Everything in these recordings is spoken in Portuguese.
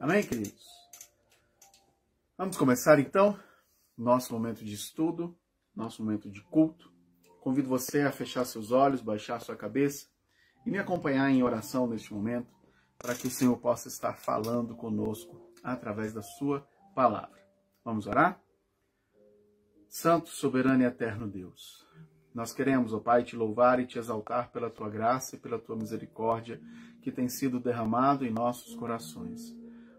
Amém, queridos? Vamos começar então nosso momento de estudo, nosso momento de culto. Convido você a fechar seus olhos, baixar sua cabeça e me acompanhar em oração neste momento, para que o Senhor possa estar falando conosco através da sua palavra. Vamos orar? Santo, soberano e eterno Deus, nós queremos, ó Pai, te louvar e te exaltar pela tua graça e pela tua misericórdia que tem sido derramado em nossos corações.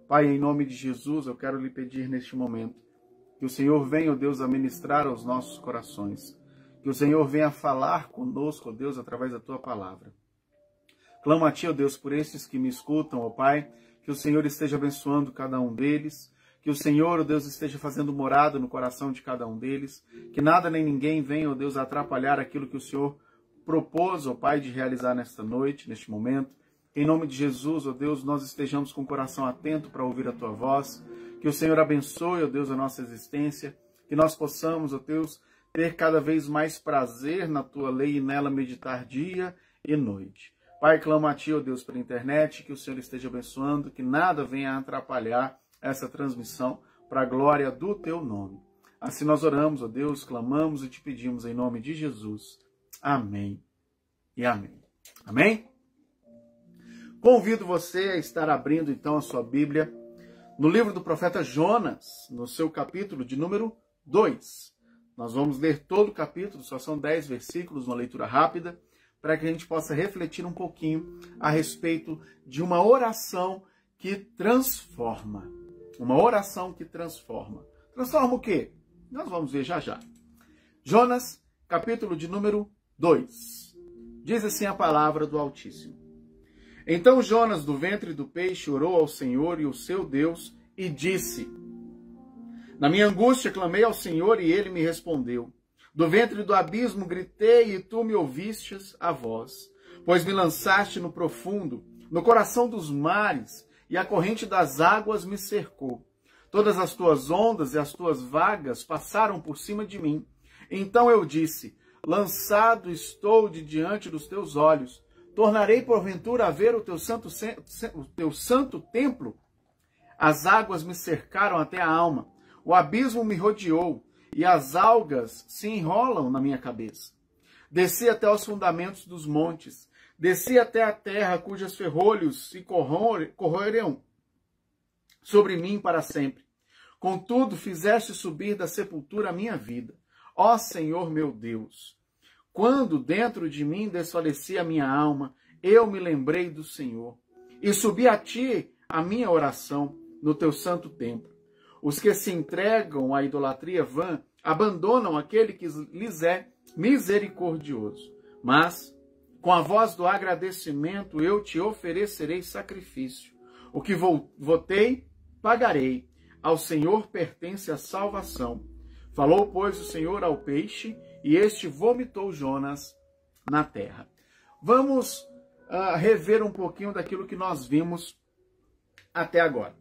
Pai, em nome de Jesus, eu quero lhe pedir neste momento que o Senhor venha, ó Deus, a ministrar aos nossos corações, que o Senhor venha falar conosco, ó Deus, através da tua palavra. Clamo a ti, ó Deus, por esses que me escutam, ó Pai, que o Senhor esteja abençoando cada um deles, que o Senhor, ó Deus, esteja fazendo morada no coração de cada um deles, que nada nem ninguém venha, ó Deus, atrapalhar aquilo que o Senhor propôs, ó Pai, de realizar nesta noite, neste momento. Em nome de Jesus, ó Deus, nós estejamos com o coração atento para ouvir a tua voz, que o Senhor abençoe, ó Deus, a nossa existência, que nós possamos, ó Deus, ter cada vez mais prazer na tua lei e nela meditar dia e noite. Pai, clamo a ti, ó Deus, pela internet, que o Senhor esteja abençoando, que nada venha atrapalhar essa transmissão para a glória do teu nome. Assim nós oramos, ó Deus, clamamos e te pedimos em nome de Jesus. Amém e amém. Amém? Convido você a estar abrindo então a sua Bíblia no livro do profeta Jonas, no seu capítulo de número 2. Nós vamos ler todo o capítulo, só são 10 versículos, uma leitura rápida, para que a gente possa refletir um pouquinho a respeito de uma oração que transforma. Uma oração que transforma. Transforma o quê? Nós vamos ver já já. Jonas, capítulo de número 2. Diz assim a palavra do Altíssimo. Então Jonas, do ventre do peixe, orou ao Senhor e o seu Deus e disse: Na minha angústia clamei ao Senhor e ele me respondeu. Do ventre do abismo gritei e tu me ouvistes a voz. Pois me lançaste no profundo, no coração dos mares, e a corrente das águas me cercou. Todas as tuas ondas e as tuas vagas passaram por cima de mim. Então eu disse: Lançado estou de diante dos teus olhos. Tornarei porventura a ver o teu santo templo? As águas me cercaram até a alma. O abismo me rodeou e as algas se enrolam na minha cabeça. Desci até os fundamentos dos montes. Desci até a terra cujos ferrolhos se corroerão sobre mim para sempre. Contudo, fizeste subir da sepultura a minha vida. Ó Senhor meu Deus! Quando dentro de mim desfalecia a minha alma, eu me lembrei do Senhor. E subi a ti a minha oração no teu santo templo. Os que se entregam à idolatria vã abandonam aquele que lhes é misericordioso. Mas, com a voz do agradecimento, eu te oferecerei sacrifício. O que votei, pagarei. Ao Senhor pertence a salvação. Falou, pois, o Senhor ao peixe, e este vomitou Jonas na terra. Vamos rever um pouquinho daquilo que nós vimos até agora.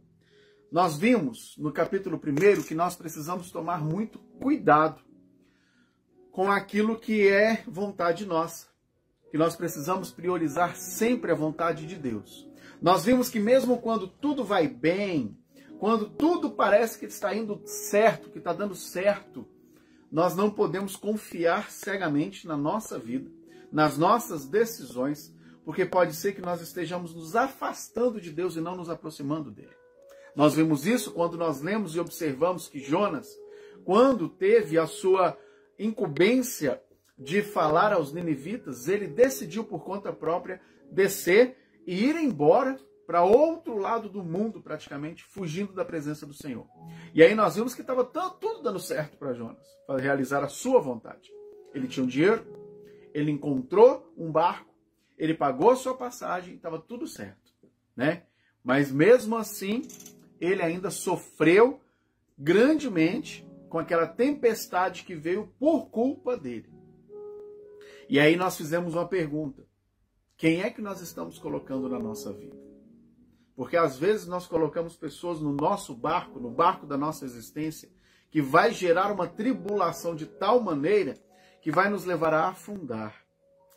Nós vimos no capítulo 1 que nós precisamos tomar muito cuidado com aquilo que é vontade nossa. Que nós precisamos priorizar sempre a vontade de Deus. Nós vimos que mesmo quando tudo vai bem, quando tudo parece que está indo certo, que está dando certo, nós não podemos confiar cegamente na nossa vida, nas nossas decisões, porque pode ser que nós estejamos nos afastando de Deus e não nos aproximando dele. Nós vimos isso quando nós lemos e observamos que Jonas, quando teve a sua incumbência de falar aos ninivitas, ele decidiu por conta própria descer e ir embora para outro lado do mundo, praticamente, fugindo da presença do Senhor. E aí nós vimos que estava tudo dando certo para Jonas, para realizar a sua vontade. Ele tinha um dinheiro, ele encontrou um barco, ele pagou a sua passagem, estava tudo certo, né? Mas mesmo assim, ele ainda sofreu grandemente com aquela tempestade que veio por culpa dele. E aí nós fizemos uma pergunta: quem é que nós estamos colocando na nossa vida? Porque às vezes nós colocamos pessoas no nosso barco, no barco da nossa existência, que vai gerar uma tribulação de tal maneira que vai nos levar a afundar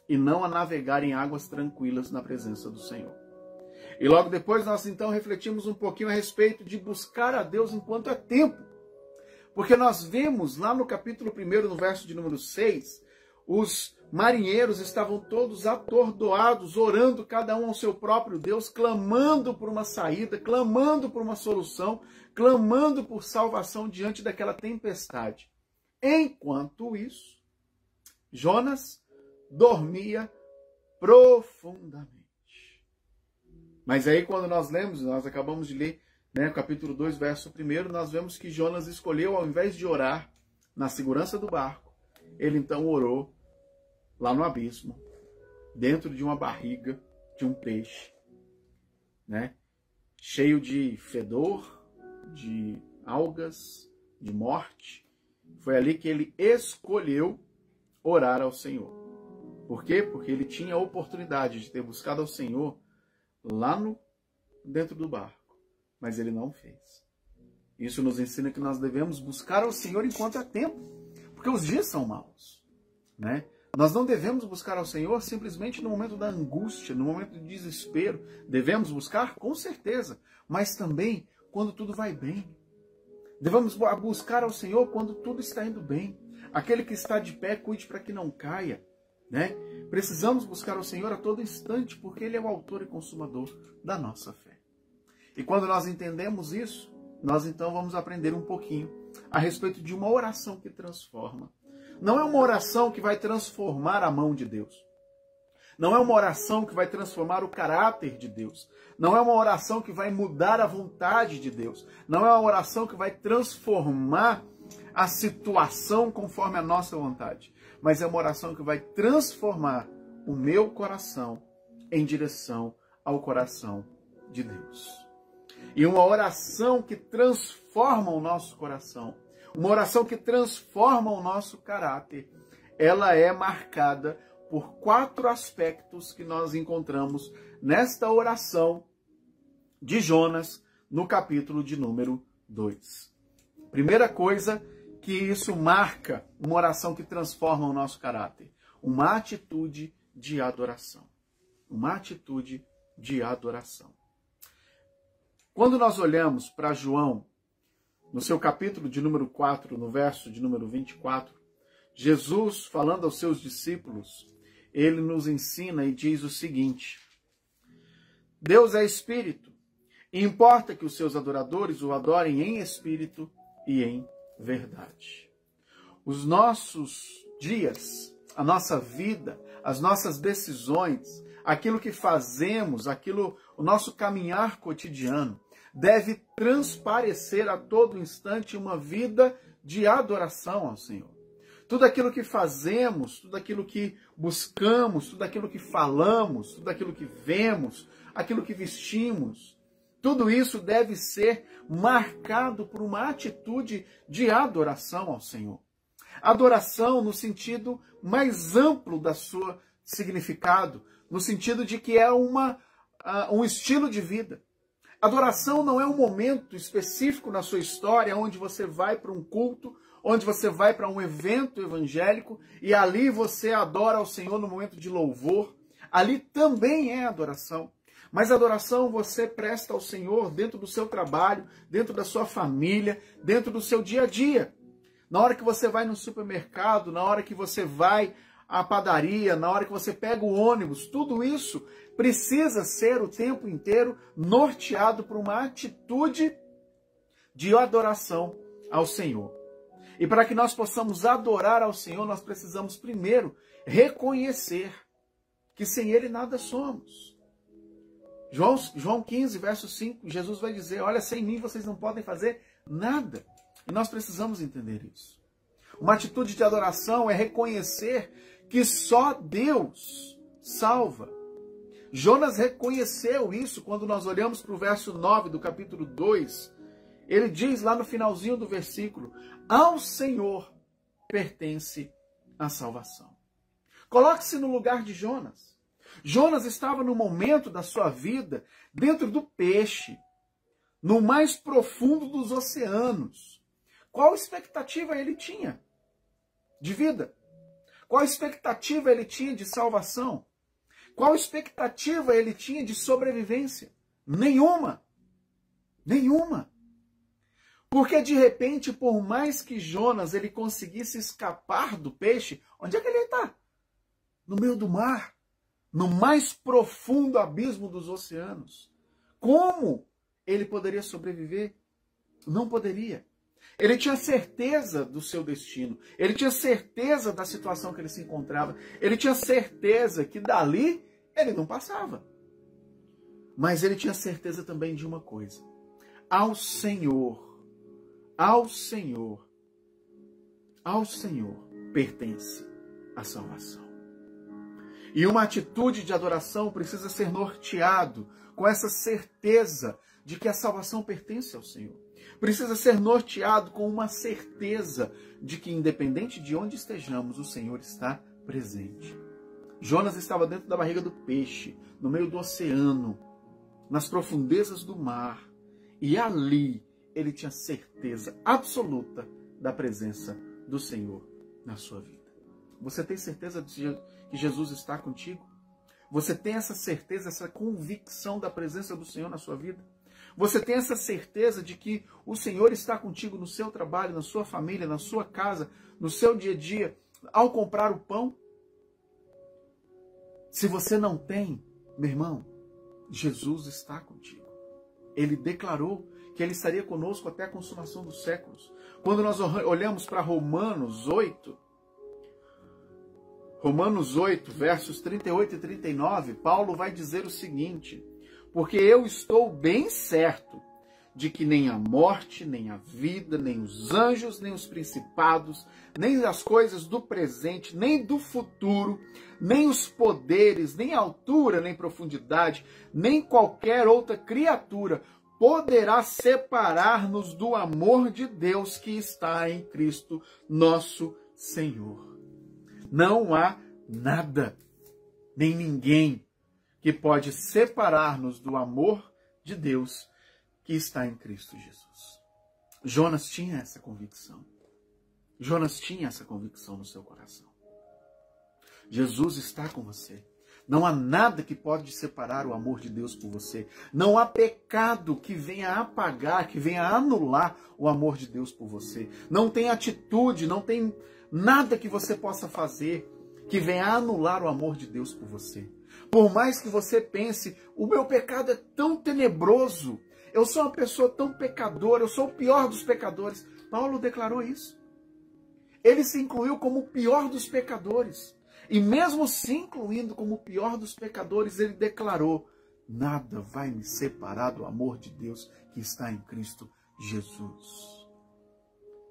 e não a navegar em águas tranquilas na presença do Senhor. E logo depois nós então refletimos um pouquinho a respeito de buscar a Deus enquanto é tempo. Porque nós vemos lá no capítulo 1, no verso de número 6, os marinheiros estavam todos atordoados, orando cada um ao seu próprio Deus, clamando por uma saída, clamando por uma solução, clamando por salvação diante daquela tempestade. Enquanto isso, Jonas dormia profundamente. Mas aí quando nós lemos, nós acabamos de ler, né, capítulo 2, verso 1, nós vemos que Jonas escolheu, ao invés de orar na segurança do barco, ele então orou lá no abismo, dentro de uma barriga de um peixe, né, cheio de fedor, de algas, de morte. Foi ali que ele escolheu orar ao Senhor. Por quê? Porque ele tinha a oportunidade de ter buscado ao Senhor lá dentro do barco, mas ele não fez. Isso nos ensina que nós devemos buscar ao Senhor enquanto há tempo, porque os dias são maus, né? Nós não devemos buscar ao Senhor simplesmente no momento da angústia, no momento de desespero. Devemos buscar, com certeza, mas também quando tudo vai bem. Devemos buscar ao Senhor quando tudo está indo bem. Aquele que está de pé, cuide para que não caia, né? Precisamos buscar ao Senhor a todo instante, porque Ele é o autor e consumador da nossa fé. E quando nós entendemos isso, nós então vamos aprender um pouquinho a respeito de uma oração que transforma. Não é uma oração que vai transformar a mão de Deus. Não é uma oração que vai transformar o caráter de Deus. Não é uma oração que vai mudar a vontade de Deus. Não é uma oração que vai transformar a situação conforme a nossa vontade. Mas é uma oração que vai transformar o meu coração em direção ao coração de Deus. E uma oração que transforma o nosso coração, uma oração que transforma o nosso caráter, ela é marcada por 4 aspectos que nós encontramos nesta oração de Jonas, no capítulo de número 2. Primeira coisa que isso marca uma oração que transforma o nosso caráter, uma atitude de adoração. Uma atitude de adoração. Quando nós olhamos para João, no seu capítulo de número 4, no verso de número 24, Jesus, falando aos seus discípulos, ele nos ensina e diz o seguinte: Deus é espírito, e importa que os seus adoradores o adorem em espírito e em verdade. Os nossos dias, a nossa vida, as nossas decisões, aquilo que fazemos, o nosso caminhar cotidiano, deve transparecer a todo instante uma vida de adoração ao Senhor. Tudo aquilo que fazemos, tudo aquilo que buscamos, tudo aquilo que falamos, tudo aquilo que vemos, aquilo que vestimos, tudo isso deve ser marcado por uma atitude de adoração ao Senhor. Adoração no sentido mais amplo da sua significado, no sentido de que é um estilo de vida. Adoração não é um momento específico na sua história onde você vai para um culto, onde você vai para um evento evangélico e ali você adora ao Senhor no momento de louvor. Ali também é adoração. Mas adoração você presta ao Senhor dentro do seu trabalho, dentro da sua família, dentro do seu dia a dia. Na hora que você vai no supermercado, na hora que você vai à padaria, na hora que você pega o ônibus, tudo isso precisa ser o tempo inteiro norteado por uma atitude de adoração ao Senhor. E para que nós possamos adorar ao Senhor, nós precisamos primeiro reconhecer que sem Ele nada somos. João 15, verso 5, Jesus vai dizer, olha, sem mim vocês não podem fazer nada. E nós precisamos entender isso. Uma atitude de adoração é reconhecer que só Deus salva. Jonas reconheceu isso quando nós olhamos para o verso 9 do capítulo 2. Ele diz lá no finalzinho do versículo, ao Senhor pertence a salvação. Coloque-se no lugar de Jonas. Jonas estava no momento da sua vida dentro do peixe, no mais profundo dos oceanos. Qual expectativa ele tinha de vida? Qual expectativa ele tinha de salvação? Qual expectativa ele tinha de sobrevivência? Nenhuma. Nenhuma. Porque de repente, por mais que Jonas ele conseguisse escapar do peixe, onde é que ele está? No meio do mar, no mais profundo abismo dos oceanos. Como ele poderia sobreviver? Não poderia. Ele tinha certeza do seu destino. Ele tinha certeza da situação que ele se encontrava. Ele tinha certeza que dali ele não passava. Mas ele tinha certeza também de uma coisa. Ao Senhor pertence a salvação. E uma atitude de adoração precisa ser norteado com essa certeza de que a salvação pertence ao Senhor. Precisa ser norteado com uma certeza de que, independente de onde estejamos, o Senhor está presente. Jonas estava dentro da barriga do peixe, no meio do oceano, nas profundezas do mar, e ali ele tinha certeza absoluta da presença do Senhor na sua vida. Você tem certeza de que Jesus está contigo? Você tem essa certeza, essa convicção da presença do Senhor na sua vida? Você tem essa certeza de que o Senhor está contigo no seu trabalho, na sua família, na sua casa, no seu dia a dia, ao comprar o pão? Se você não tem, meu irmão, Jesus está contigo. Ele declarou que ele estaria conosco até a consumação dos séculos. Quando nós olhamos para Romanos 8, versos 38 e 39, Paulo vai dizer o seguinte: porque eu estou bem certo de que nem a morte, nem a vida, nem os anjos, nem os principados, nem as coisas do presente, nem do futuro, nem os poderes, nem altura, nem profundidade, nem qualquer outra criatura poderá separar-nos do amor de Deus que está em Cristo nosso Senhor. Não há nada, nem ninguém que pode separar-nos do amor de Deus que está em Cristo Jesus. Jonas tinha essa convicção. Jonas tinha essa convicção no seu coração. Jesus está com você. Não há nada que pode separar o amor de Deus por você. Não há pecado que venha apagar, que venha anular o amor de Deus por você. Não tem atitude, não tem nada que você possa fazer que venha anular o amor de Deus por você. Por mais que você pense, o meu pecado é tão tenebroso, eu sou uma pessoa tão pecadora, eu sou o pior dos pecadores. Paulo declarou isso. Ele se incluiu como o pior dos pecadores. E mesmo se incluindo como o pior dos pecadores, ele declarou: nada vai me separar do amor de Deus que está em Cristo Jesus.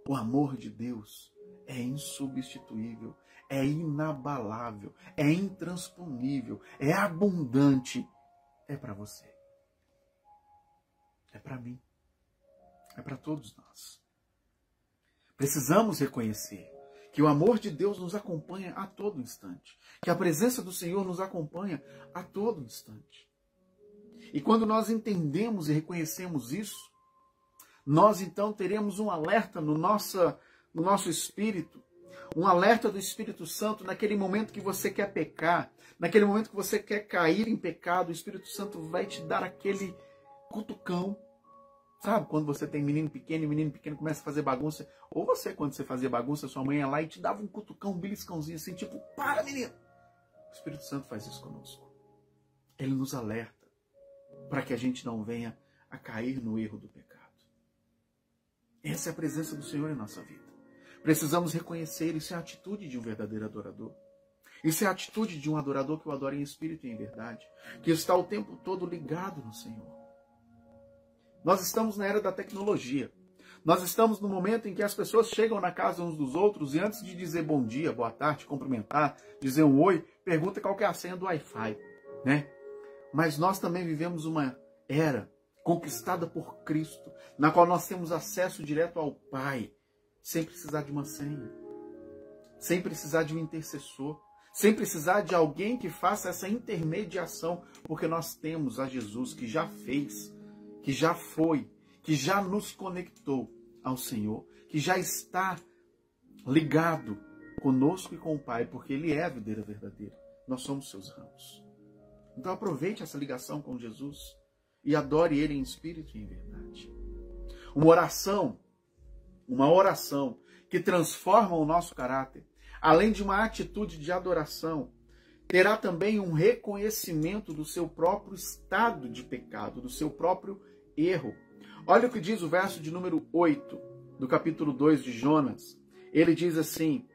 O amor de Deus é insubstituível, é inabalável, é intransponível, é abundante. É para você. É para mim. É para todos nós. Precisamos reconhecer que o amor de Deus nos acompanha a todo instante. Que a presença do Senhor nos acompanha a todo instante. E quando nós entendemos e reconhecemos isso, nós então teremos um alerta no nosso espírito, um alerta do Espírito Santo naquele momento que você quer pecar, naquele momento que você quer cair em pecado, o Espírito Santo vai te dar aquele cutucão. Sabe, quando você tem menino pequeno e o menino pequeno começa a fazer bagunça, ou você, quando você fazia bagunça, sua mãe ia lá e te dava um cutucão, um beliscãozinho assim, tipo, para, menino. O Espírito Santo faz isso conosco. Ele nos alerta para que a gente não venha a cair no erro do pecado. Essa é a presença do Senhor em nossa vida. Precisamos reconhecer, isso é a atitude de um verdadeiro adorador. Isso é a atitude de um adorador que o adora em espírito e em verdade, que está o tempo todo ligado no Senhor. Nós estamos na era da tecnologia. Nós estamos no momento em que as pessoas chegam na casa uns dos outros e antes de dizer bom dia, boa tarde, cumprimentar, dizer um oi, pergunta qual que é a senha do Wi-Fi, né? Mas nós também vivemos uma era conquistada por Cristo, na qual nós temos acesso direto ao Pai, sem precisar de uma senha, sem precisar de um intercessor, sem precisar de alguém que faça essa intermediação, porque nós temos a Jesus que já fez, que já foi, que já nos conectou ao Senhor, que já está ligado conosco e com o Pai, porque Ele é a videira verdadeira. Nós somos seus ramos. Então aproveite essa ligação com Jesus e adore Ele em espírito e em verdade. Uma oração que transforma o nosso caráter, além de uma atitude de adoração, terá também um reconhecimento do seu próprio estado de pecado, do seu próprio erro. Olha o que diz o verso de número 8 do capítulo 2 de Jonas. Ele diz assim: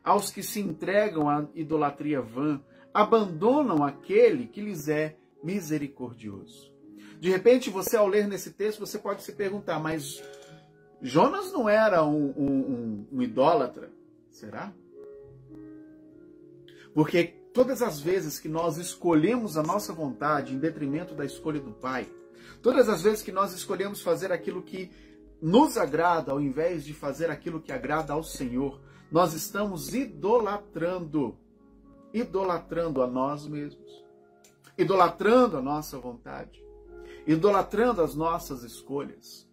aos que se entregam à idolatria vã, abandonam aquele que lhes é misericordioso. De repente, você ao ler nesse texto, você pode se perguntar, mas Jonas não era um idólatra? Será? Porque todas as vezes que nós escolhemos a nossa vontade em detrimento da escolha do Pai, todas as vezes que nós escolhemos fazer aquilo que nos agrada ao invés de fazer aquilo que agrada ao Senhor, nós estamos idolatrando a nós mesmos, idolatrando a nossa vontade, idolatrando as nossas escolhas.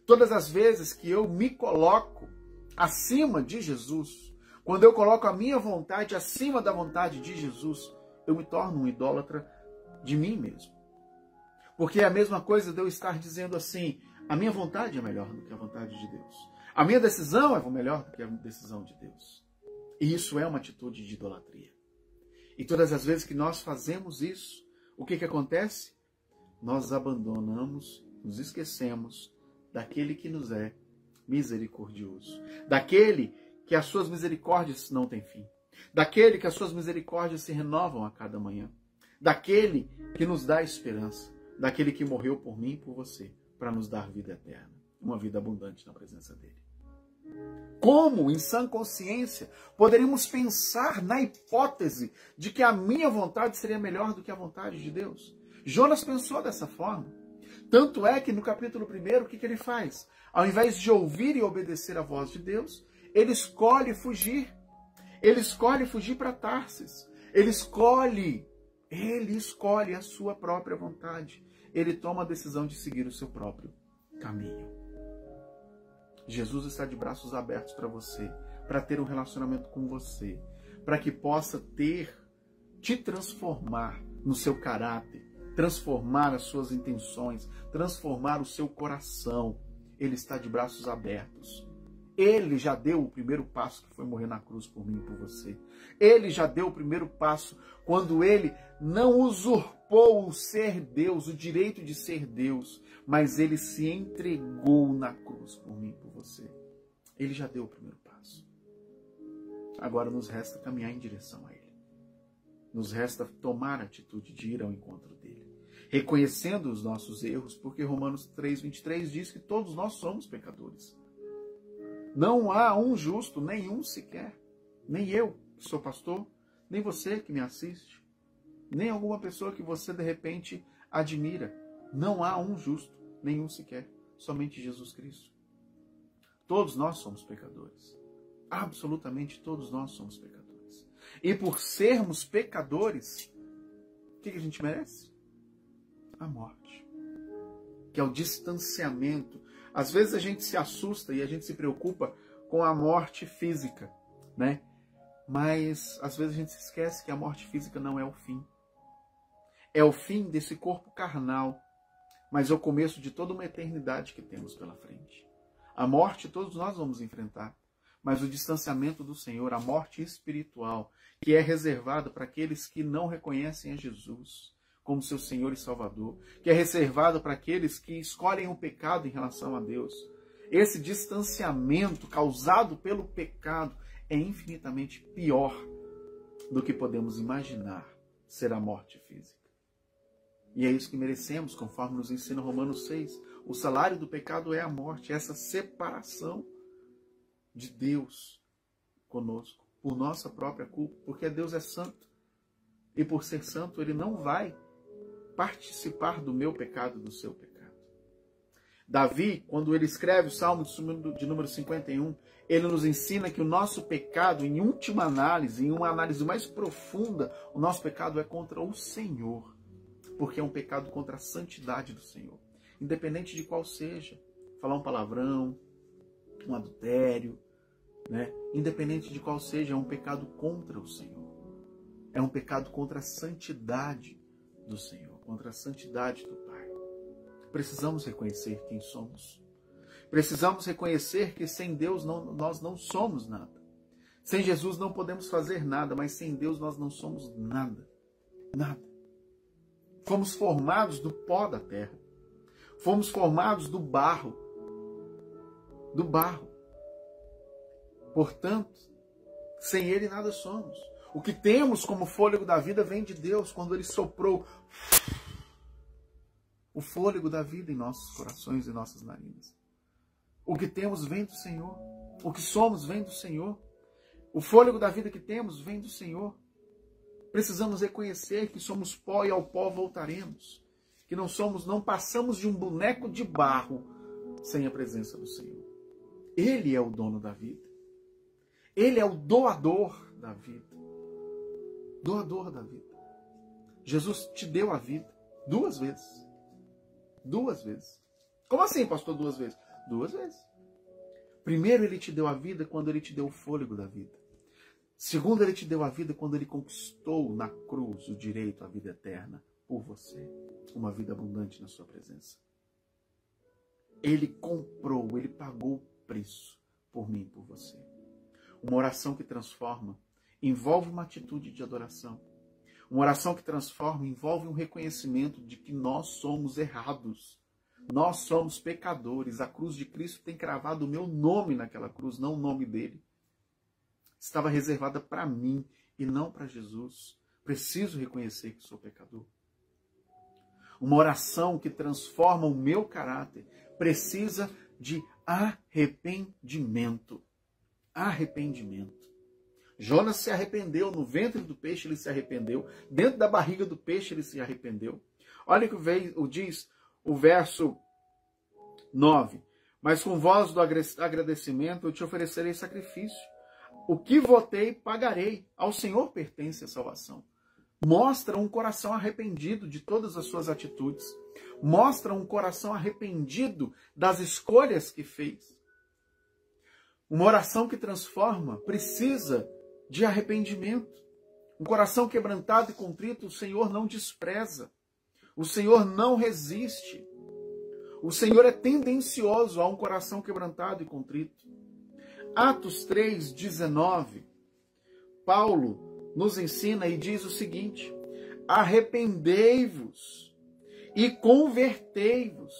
Todas as vezes que eu me coloco acima de Jesus, quando eu coloco a minha vontade acima da vontade de Jesus, eu me torno um idólatra de mim mesmo. Porque é a mesma coisa de eu estar dizendo assim, a minha vontade é melhor do que a vontade de Deus. A minha decisão é melhor do que a decisão de Deus. E isso é uma atitude de idolatria. E todas as vezes que nós fazemos isso, o que acontece? Nós abandonamos, nos esquecemos daquele que nos é misericordioso. Daquele que as suas misericórdias não têm fim. Daquele que as suas misericórdias se renovam a cada manhã. Daquele que nos dá esperança. Daquele que morreu por mim e por você, para nos dar vida eterna. Uma vida abundante na presença dele. Como, em sã consciência, poderíamos pensar na hipótese de que a minha vontade seria melhor do que a vontade de Deus? Jonas pensou dessa forma. Tanto é que no capítulo 1, o que ele faz? Ao invés de ouvir e obedecer a voz de Deus, ele escolhe fugir. Ele escolhe fugir para Tarsis. Ele escolhe a sua própria vontade. Ele toma a decisão de seguir o seu próprio caminho. Jesus está de braços abertos para você, para ter um relacionamento com você, para que possa te transformar no seu caráter, transformar as suas intenções, transformar o seu coração. Ele está de braços abertos. Ele já deu o primeiro passo, que foi morrer na cruz por mim e por você. Ele já deu o primeiro passo quando ele não usurpou o ser Deus, o direito de ser Deus, mas ele se entregou na cruz por mim e por você. Ele já deu o primeiro passo. Agora nos resta caminhar em direção a ele. Nos resta tomar a atitude de ir ao encontro dele, reconhecendo os nossos erros, porque Romanos 3:23 diz que todos nós somos pecadores. Não há um justo, nenhum sequer. Nem eu, que sou pastor, nem você que me assiste, nem alguma pessoa que você de repente admira. Não há um justo, nenhum sequer. Somente Jesus Cristo. Todos nós somos pecadores. Absolutamente todos nós somos pecadores. E por sermos pecadores, o que a gente merece? A morte. Que é o distanciamento. Às vezes a gente se assusta e a gente se preocupa com a morte física, né? Mas às vezes a gente se esquece que a morte física não é o fim. É o fim desse corpo carnal, mas é o começo de toda uma eternidade que temos pela frente. A morte todos nós vamos enfrentar, mas o distanciamento do Senhor, a morte espiritual, que é reservada para aqueles que não reconhecem a Jesus como seu Senhor e Salvador, que é reservado para aqueles que escolhem o pecado em relação a Deus. Esse distanciamento causado pelo pecado é infinitamente pior do que podemos imaginar ser a morte física. E é isso que merecemos, conforme nos ensina Romanos 6. O salário do pecado é a morte, essa separação de Deus conosco, por nossa própria culpa, porque Deus é santo. E por ser santo, ele não vai participar do meu pecado, do seu pecado. Davi, quando ele escreve o Salmo de número 51, ele nos ensina que o nosso pecado, em última análise, em uma análise mais profunda, o nosso pecado é contra o Senhor, porque é um pecado contra a santidade do Senhor, independente de qual seja. Falar um palavrão, um adultério, né? Independente de qual seja, é um pecado contra o Senhor. É um pecado contra a santidade do Senhor, contra a santidade do Pai. precisamos reconhecer quem somos. Precisamos reconhecer que sem Deus nós não somos nada. Sem Jesus não podemos fazer nada, mas sem Deus nós não somos nada. Nada. Fomos formados do pó da terra. Fomos formados do barro. Do barro. Portanto, sem Ele nada somos. O que temos como fôlego da vida vem de Deus, quando Ele soprou o fôlego da vida em nossos corações e nossas narinas. O que temos vem do Senhor. O que somos vem do Senhor. O fôlego da vida que temos vem do Senhor. Precisamos reconhecer que somos pó e ao pó voltaremos. Que não passamos de um boneco de barro sem a presença do Senhor. Ele é o dono da vida. Ele é o doador da vida. Doador da vida. Jesus te deu a vida 2 vezes. 2 vezes. Como assim, pastor, 2 vezes? 2 vezes. Primeiro, Ele te deu a vida quando Ele te deu o fôlego da vida. Segundo, Ele te deu a vida quando Ele conquistou na cruz o direito à vida eterna por você. Uma vida abundante na sua presença. Ele comprou, Ele pagou o preço por mim e por você. Uma oração que transforma envolve uma atitude de adoração. Uma oração que transforma envolve um reconhecimento de que nós somos errados. Nós somos pecadores. A cruz de Cristo tem cravado o meu nome naquela cruz, não o nome dele. Estava reservada para mim e não para Jesus. Preciso reconhecer que sou pecador. Uma oração que transforma o meu caráter precisa de arrependimento. Arrependimento. Jonas se arrependeu, no ventre do peixe ele se arrependeu, dentro da barriga do peixe ele se arrependeu. Olha o que diz o verso 9. Mas com voz do agradecimento eu te oferecerei sacrifício. O que votei, pagarei. Ao Senhor pertence a salvação. Mostra um coração arrependido de todas as suas atitudes. Mostra um coração arrependido das escolhas que fez. Uma oração que transforma precisa de arrependimento. Um coração quebrantado e contrito, o Senhor não despreza. O Senhor não resiste. O Senhor é tendencioso a um coração quebrantado e contrito. Atos 3:19, Paulo nos ensina e diz o seguinte: arrependei-vos e convertei-vos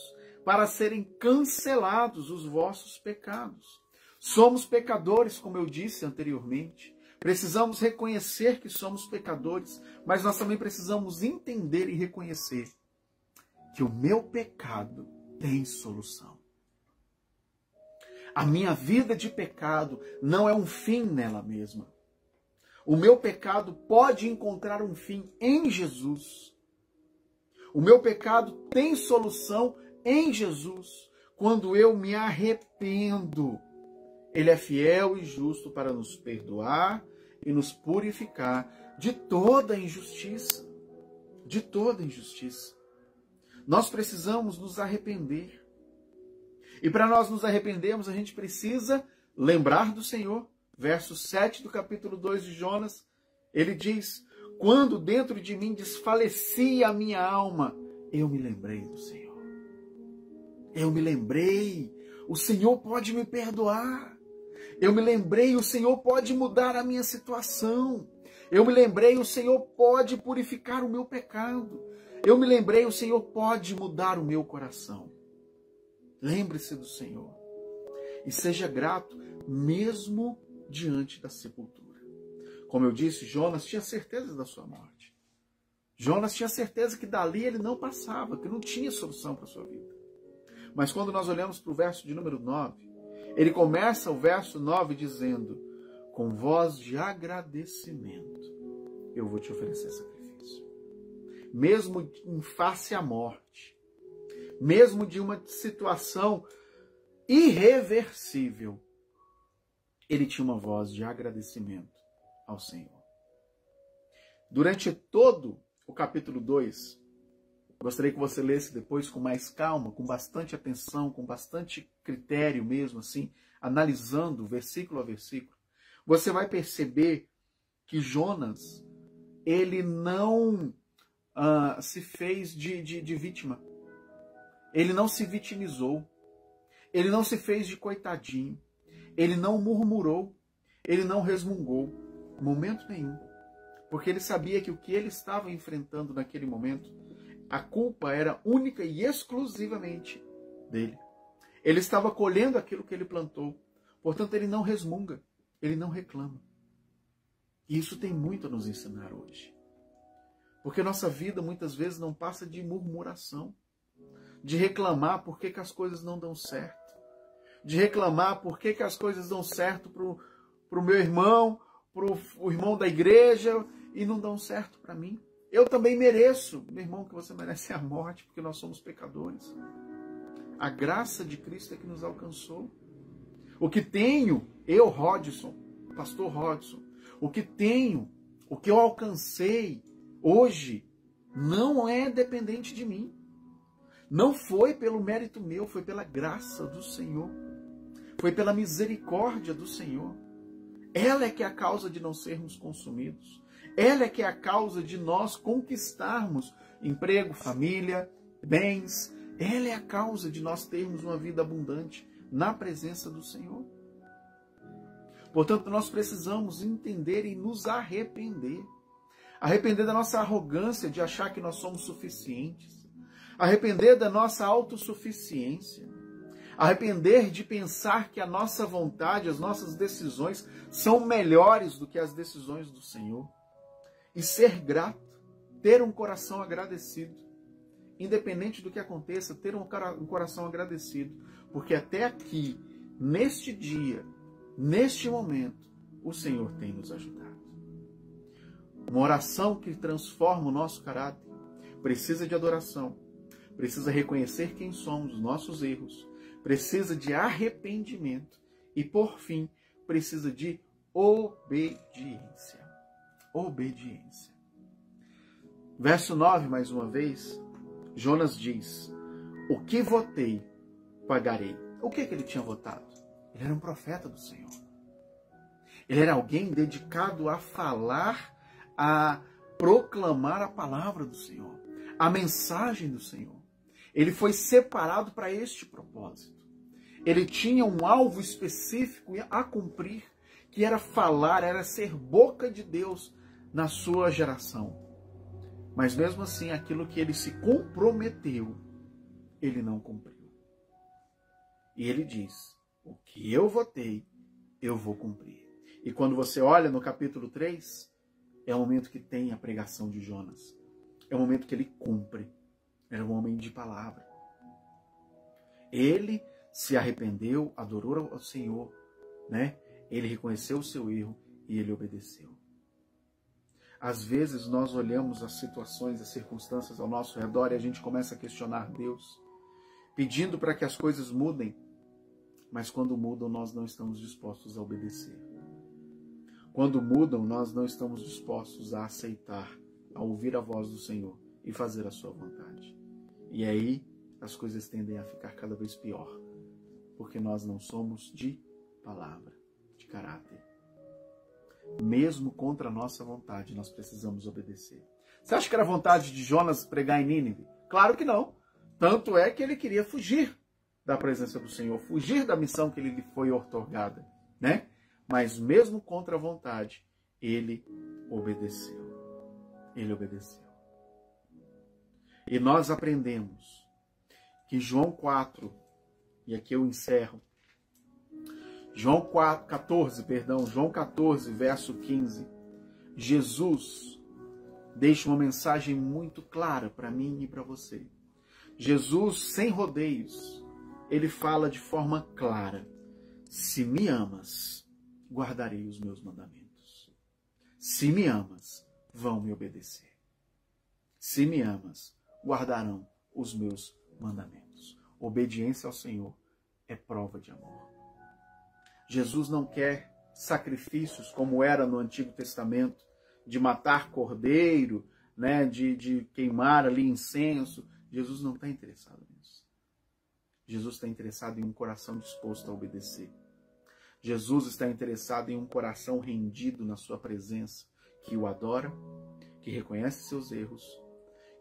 para serem cancelados os vossos pecados. Somos pecadores, como eu disse anteriormente. Precisamos reconhecer que somos pecadores, mas nós também precisamos entender e reconhecer que o meu pecado tem solução. A minha vida de pecado não é um fim nela mesma. O meu pecado pode encontrar um fim em Jesus. O meu pecado tem solução em Jesus quando eu me arrependo. Ele é fiel e justo para nos perdoar e nos purificar de toda injustiça. De toda injustiça. Nós precisamos nos arrepender. E para nós nos arrependermos, a gente precisa lembrar do Senhor. Verso 7 do capítulo 2 de Jonas, ele diz: quando dentro de mim desfalecia a minha alma, eu me lembrei do Senhor. Eu me lembrei, o Senhor pode me perdoar. Eu me lembrei, o Senhor pode mudar a minha situação. Eu me lembrei, o Senhor pode purificar o meu pecado. Eu me lembrei, o Senhor pode mudar o meu coração. Lembre-se do Senhor. E seja grato, mesmo diante da sepultura. Como eu disse, Jonas tinha certeza da sua morte. Jonas tinha certeza que dali ele não passava, que não tinha solução para a sua vida. Mas quando nós olhamos para o verso de número 9, ele começa o verso 9 dizendo: com voz de agradecimento, eu vou te oferecer sacrifício. Mesmo em face à morte, mesmo de uma situação irreversível, ele tinha uma voz de agradecimento ao Senhor. Durante todo o capítulo 2, gostaria que você lesse depois com mais calma, com bastante atenção, com bastante critério mesmo, assim, analisando versículo a versículo. Você vai perceber que Jonas, ele não se fez de vítima. Ele não se vitimizou. Ele não se fez de coitadinho. Ele não murmurou. Ele não resmungou. Momento nenhum. Porque ele sabia que o que ele estava enfrentando naquele momento, a culpa era única e exclusivamente dele. Ele estava colhendo aquilo que ele plantou. Portanto, ele não resmunga. Ele não reclama. E isso tem muito a nos ensinar hoje. Porque nossa vida muitas vezes não passa de murmuração. De reclamar por que as coisas não dão certo. De reclamar por que as coisas dão certo para o meu irmão, para o irmão da igreja, e não dão certo para mim. Eu também mereço, meu irmão, que você merece a morte, porque nós somos pecadores. A graça de Cristo é que nos alcançou. O que tenho, eu, Rodson, pastor Rodson, o que tenho, o que eu alcancei hoje, não é dependente de mim. Não foi pelo mérito meu, foi pela graça do Senhor. Foi pela misericórdia do Senhor. Ela é que é a causa de não sermos consumidos. Ela é que é a causa de nós conquistarmos emprego, família, bens. Ela é a causa de nós termos uma vida abundante na presença do Senhor. Portanto, nós precisamos entender e nos arrepender. Arrepender da nossa arrogância de achar que nós somos suficientes. Arrepender da nossa autossuficiência. Arrepender de pensar que a nossa vontade, as nossas decisões são melhores do que as decisões do Senhor. E ser grato, ter um coração agradecido. Independente do que aconteça, ter um coração agradecido. Porque até aqui, neste dia, neste momento, o Senhor tem nos ajudado. Uma oração que transforma o nosso caráter precisa de adoração, precisa reconhecer quem somos, os nossos erros, precisa de arrependimento e, por fim, precisa de obediência. Obediência. Verso 9, mais uma vez, Jonas diz: o que votei, pagarei. O que ele tinha votado? Ele era um profeta do Senhor. Ele era alguém dedicado a falar, a proclamar a palavra do Senhor, a mensagem do Senhor. Ele foi separado para este propósito. Ele tinha um alvo específico a cumprir, que era falar, era ser boca de Deus na sua geração. Mas mesmo assim, aquilo que ele se comprometeu, ele não cumpriu. E ele diz: o que eu votei, eu vou cumprir. E quando você olha no capítulo 3, é o momento que tem a pregação de Jonas. É o momento que ele cumpre. Era um homem de palavra. Ele se arrependeu, adorou ao Senhor, né? Ele reconheceu o seu erro e ele obedeceu. Às vezes nós olhamos as situações, as circunstâncias ao nosso redor e a gente começa a questionar Deus, pedindo para que as coisas mudem, mas quando mudam nós não estamos dispostos a obedecer. Quando mudam nós não estamos dispostos a aceitar, a ouvir a voz do Senhor e fazer a sua vontade. E aí as coisas tendem a ficar cada vez pior, porque nós não somos de palavra, de caráter. Mesmo contra a nossa vontade, nós precisamos obedecer. Você acha que era vontade de Jonas pregar em Nínive? Claro que não. Tanto é que ele queria fugir da presença do Senhor, fugir da missão que lhe foi outorgada, né? Mas mesmo contra a vontade, ele obedeceu. Ele obedeceu. E nós aprendemos que João 4, e aqui eu encerro, João 14, verso 15, Jesus deixa uma mensagem muito clara para mim e para você. Jesus, sem rodeios, ele fala de forma clara: se me amas, guardarei os meus mandamentos. Se me amas, vão me obedecer. Se me amas, guardarão os meus mandamentos. Obediência ao Senhor é prova de amor. Jesus não quer sacrifícios como era no Antigo Testamento, de matar cordeiro, né, de queimar ali incenso. Jesus não está interessado nisso. Jesus está interessado em um coração disposto a obedecer. Jesus está interessado em um coração rendido na sua presença, que o adora, que reconhece seus erros,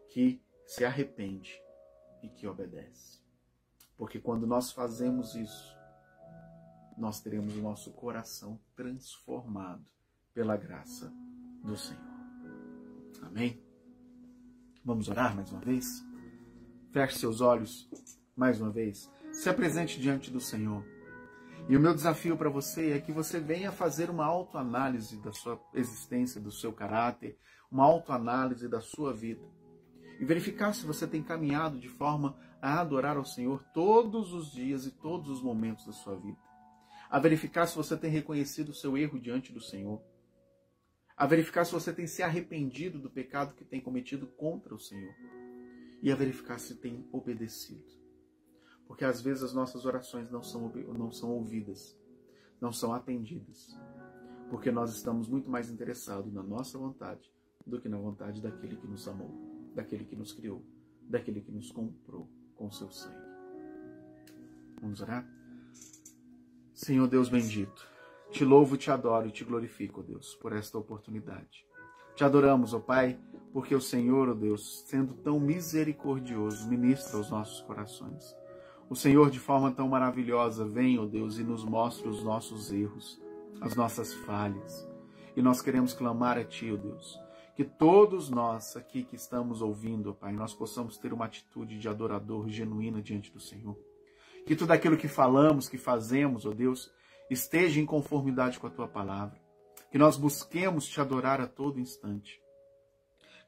que se arrepende e que obedece. Porque quando nós fazemos isso, nós teremos o nosso coração transformado pela graça do Senhor. Amém? Vamos orar mais uma vez? Feche seus olhos mais uma vez. Se apresente diante do Senhor. E o meu desafio para você é que você venha fazer uma autoanálise da sua existência, do seu caráter, uma autoanálise da sua vida. E verificar se você tem caminhado de forma a adorar ao Senhor todos os dias e todos os momentos da sua vida. A verificar se você tem reconhecido o seu erro diante do Senhor. A verificar se você tem se arrependido do pecado que tem cometido contra o Senhor. E a verificar se tem obedecido. Porque às vezes as nossas orações não são ouvidas, não são atendidas. Porque nós estamos muito mais interessados na nossa vontade do que na vontade daquele que nos amou, daquele que nos criou, daquele que nos comprou com seu sangue. Vamos orar? Senhor Deus bendito, te louvo, te adoro e te glorifico, ó Deus, por esta oportunidade. Te adoramos, ó Pai, porque o Senhor, ó Deus, sendo tão misericordioso, ministra aos nossos corações. O Senhor, de forma tão maravilhosa, vem, ó Deus, e nos mostra os nossos erros, as nossas falhas. E nós queremos clamar a Ti, ó Deus, que todos nós aqui que estamos ouvindo, ó Pai, nós possamos ter uma atitude de adorador genuína diante do Senhor. Que tudo aquilo que falamos, que fazemos, ó Deus, esteja em conformidade com a Tua palavra. Que nós busquemos Te adorar a todo instante.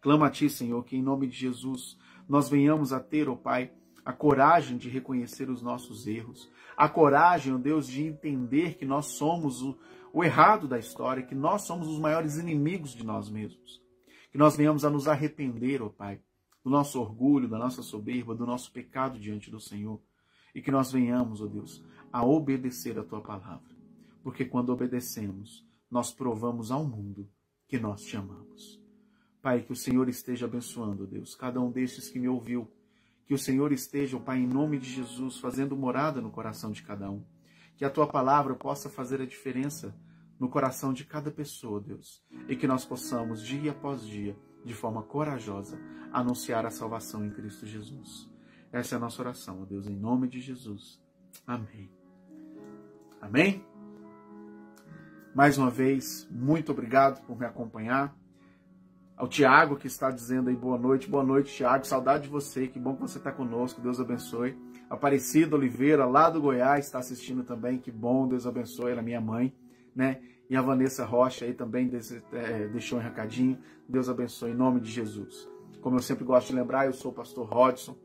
Clamo a Ti, Senhor, que em nome de Jesus nós venhamos a ter, ó Pai, a coragem de reconhecer os nossos erros. A coragem, ó Deus, de entender que nós somos o errado da história, que nós somos os maiores inimigos de nós mesmos. Que nós venhamos a nos arrepender, ó Pai, do nosso orgulho, da nossa soberba, do nosso pecado diante do Senhor. E que nós venhamos, ó Deus, a obedecer a Tua palavra. Porque quando obedecemos, nós provamos ao mundo que nós Te amamos. Pai, que o Senhor esteja abençoando, ó Deus, cada um destes que me ouviu. Que o Senhor esteja, ó Pai, em nome de Jesus, fazendo morada no coração de cada um. Que a Tua palavra possa fazer a diferença no coração de cada pessoa, Deus. E que nós possamos, dia após dia, de forma corajosa, anunciar a salvação em Cristo Jesus. Essa é a nossa oração, ó Deus, em nome de Jesus. Amém. Amém? Mais uma vez, muito obrigado por me acompanhar. Ao Tiago, que está dizendo aí boa noite, Tiago, saudade de você, que bom que você está conosco, Deus abençoe. Aparecida Oliveira, lá do Goiás, está assistindo também, que bom, Deus abençoe, ela é minha mãe, né? E a Vanessa Rocha aí também deixou um recadinho, Deus abençoe, em nome de Jesus. Como eu sempre gosto de lembrar, eu sou o pastor Rodson,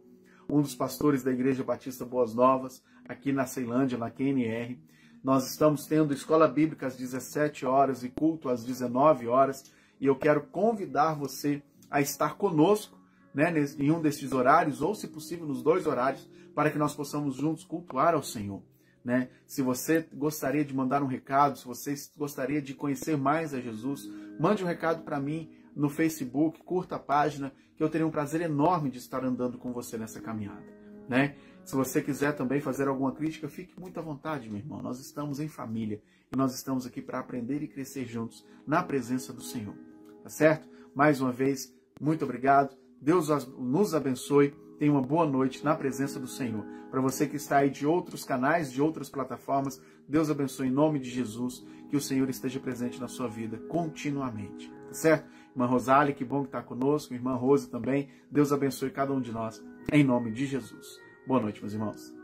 um dos pastores da Igreja Batista Boas Novas, aqui na Ceilândia, na QNR. Nós estamos tendo escola bíblica às 17 horas e culto às 19 horas, e eu quero convidar você a estar conosco, né, em um desses horários, ou se possível nos dois horários, para que nós possamos juntos cultuar ao Senhor. Né? Se você gostaria de mandar um recado, se você gostaria de conhecer mais a Jesus, mande um recado para mim no Facebook, curta a página, que eu terei um prazer enorme de estar andando com você nessa caminhada. Né? Se você quiser também fazer alguma crítica, fique muito à vontade, meu irmão. Nós estamos em família e nós estamos aqui para aprender e crescer juntos na presença do Senhor. Tá certo? Mais uma vez, muito obrigado. Deus nos abençoe. Tenha uma boa noite na presença do Senhor. Para você que está aí de outros canais, de outras plataformas, Deus abençoe em nome de Jesus. Que o Senhor esteja presente na sua vida continuamente. Tá certo? Irmã Rosália, que bom que está conosco. Irmã Rose também. Deus abençoe cada um de nós. Em nome de Jesus. Boa noite, meus irmãos.